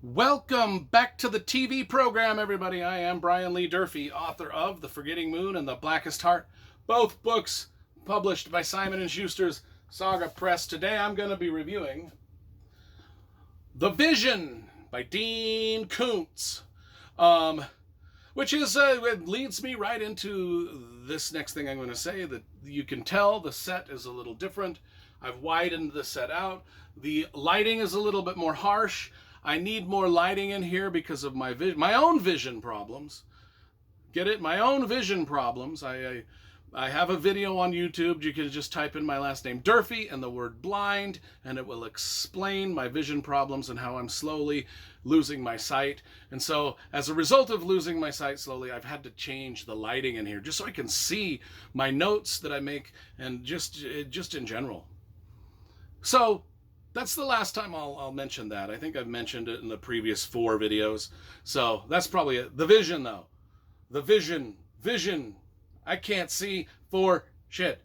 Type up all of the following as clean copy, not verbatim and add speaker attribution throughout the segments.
Speaker 1: Welcome back to the TV program, everybody. I am Brian Lee Durfee, author of The Forgetting Moon and The Blackest Heart, both books published by Simon & Schuster's Saga Press. Today I'm going to be reviewing The Vision by Dean Koontz, which is it leads me right into this next thing I'm going to say. That you can tell the set is a little different. I've widened the set out. The lighting is a little bit more harsh. I need more lighting in here because of my own vision problems. Get it? My own vision problems. I have a video on YouTube. You can just type in my last name, Durfee, and the word blind, and it will explain my vision problems and how I'm slowly losing my sight. And so, as a result of losing my sight slowly, I've had to change the lighting in here just so I can see my notes that I make and just in general. So, that's the last time I'll mention that. I think I've mentioned it in the previous 4 videos. So that's probably it. The vision, though. The vision. I can't see for shit.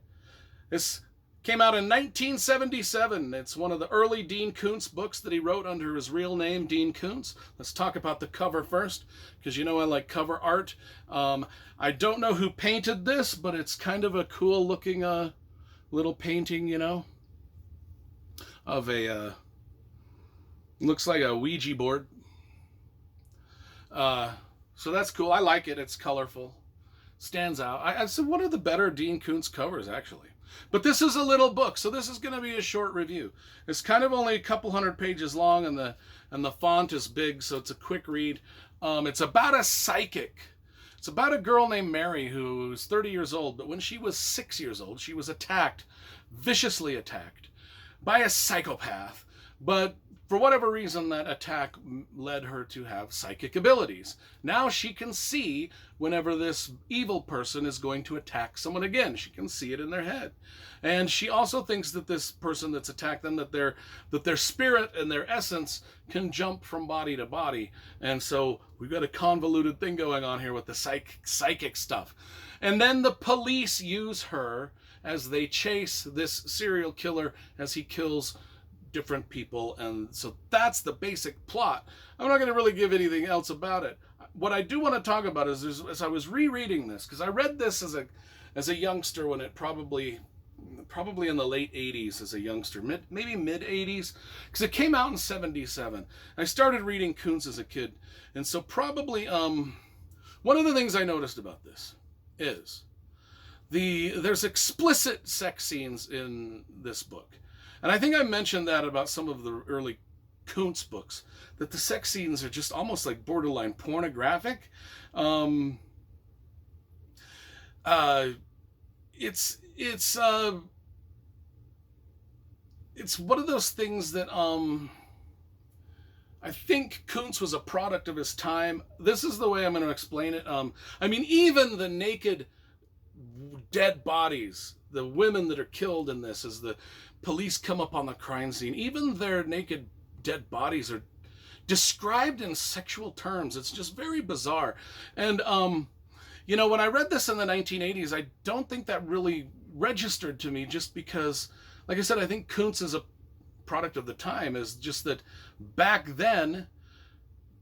Speaker 1: This came out in 1977. It's one of the early Dean Koontz books that he wrote under his real name, Dean Koontz. Let's talk about the cover first, because you know I like cover art. I don't know who painted this, but it's kind of a cool looking little painting, you know, of a looks like a Ouija board. So that's cool. I like it. It's colorful, stands out. I said one of the better Dean Koontz covers, actually. But this is a little book, so this is going to be a short review. It's kind of only a couple hundred pages long, and the font is big, so it's a quick read. It's about a psychic. It's about a girl named Mary who's 30 years old, but when she was 6 years old, she was attacked, viciously attacked, by a psychopath. But for whatever reason, that attack led her to have psychic abilities. Now she can see whenever this evil person is going to attack someone again. She can see it in their head. And she also thinks that this person that's attacked them, that their spirit and their essence can jump from body to body. And so we've got a convoluted thing going on here with the psychic stuff. And then the police use her as they chase this serial killer as he kills different people. And so that's the basic plot. I'm not going to really give anything else about it. What I do want to talk about is as I was rereading this, because I read this as a youngster when it probably in the late 80s as a youngster, maybe mid 80s, because it came out in 77. I started reading Koontz as a kid. And so probably one of the things I noticed about this is there's explicit sex scenes in this book. And I think I mentioned that about some of the early Koontz books, that the sex scenes are just almost like borderline pornographic. It's one of those things that I think Koontz was a product of his time. This is the way I'm going to explain it. I mean, even the naked dead bodies, the women that are killed in this as the police come up on the crime scene, even their naked dead bodies are described in sexual terms. It's just very bizarre. And you know, when I read this in the 1980s, I don't think that really registered to me, just because, like I said, I think Koontz is a product of the time. Is just that back then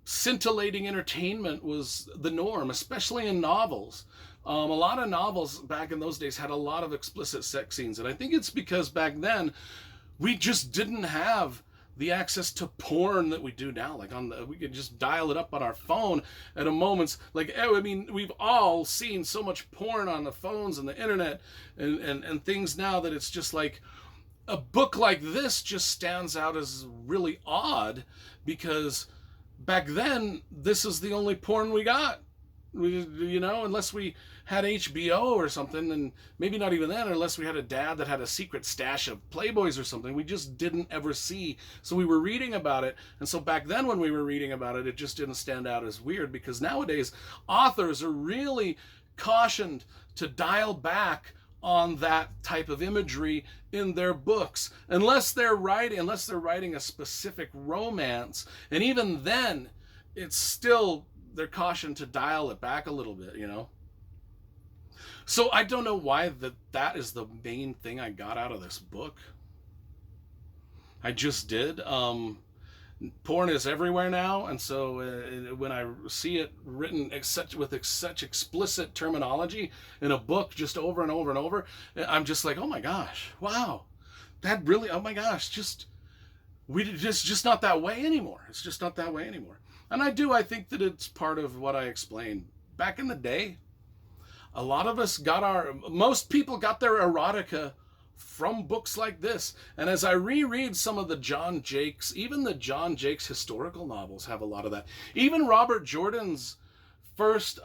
Speaker 1: scintillating entertainment was the norm, especially in novels. A lot of novels back in those days had a lot of explicit sex scenes, and I think it's because back then we just didn't have the access to porn that we do now. Like we could just dial it up on our phone at a moment's, like, I mean, we've all seen so much porn on the phones and the internet and things now that it's just like a book like this just stands out as really odd, because back then this is the only porn we got. You know, unless we had HBO or something, and maybe not even then, unless we had a dad that had a secret stash of Playboys or something, we just didn't ever see. So we were reading about it, and so back then when we were reading about it, it just didn't stand out as weird, because nowadays authors are really cautioned to dial back on that type of imagery in their books, unless they're writing a specific romance, and even then it's still, they're cautioned to dial it back a little bit, you know. So I don't know why that is the main thing I got out of this book. I just did. Porn is everywhere now, and so when I see it written with such explicit terminology in a book just over and over and over, I'm just like, oh my gosh, wow, that really, oh my gosh, just not that way anymore. It's just not that way anymore. And I think that it's part of what I explained. Back in the day, a lot of us most people got their erotica from books like this. And as I reread some of the John Jakes, even the John Jakes historical novels have a lot of that. Even Robert Jordan's first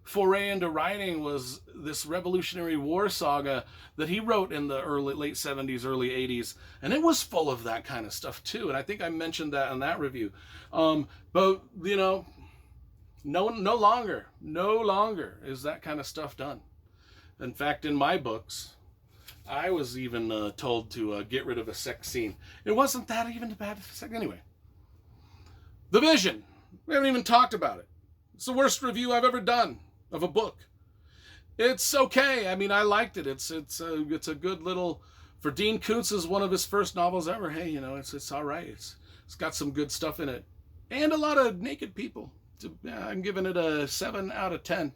Speaker 1: foray into writing was this Revolutionary War saga that he wrote in the late 70s, early 80s. And it was full of that kind of stuff too. And I think I mentioned that in that review. But, you know, no longer is that kind of stuff done. In fact, in my books, I was even told to get rid of a sex scene. It wasn't that even bad. Anyway, The Vision. We haven't even talked about it. It's the worst review I've ever done of a book. It's okay. I mean, I liked it. It's a good little, for Dean Koontz, is one of his first novels ever. Hey, you know, it's all right. It's got some good stuff in it, and a lot of naked people. I'm giving it a 7 out of 10.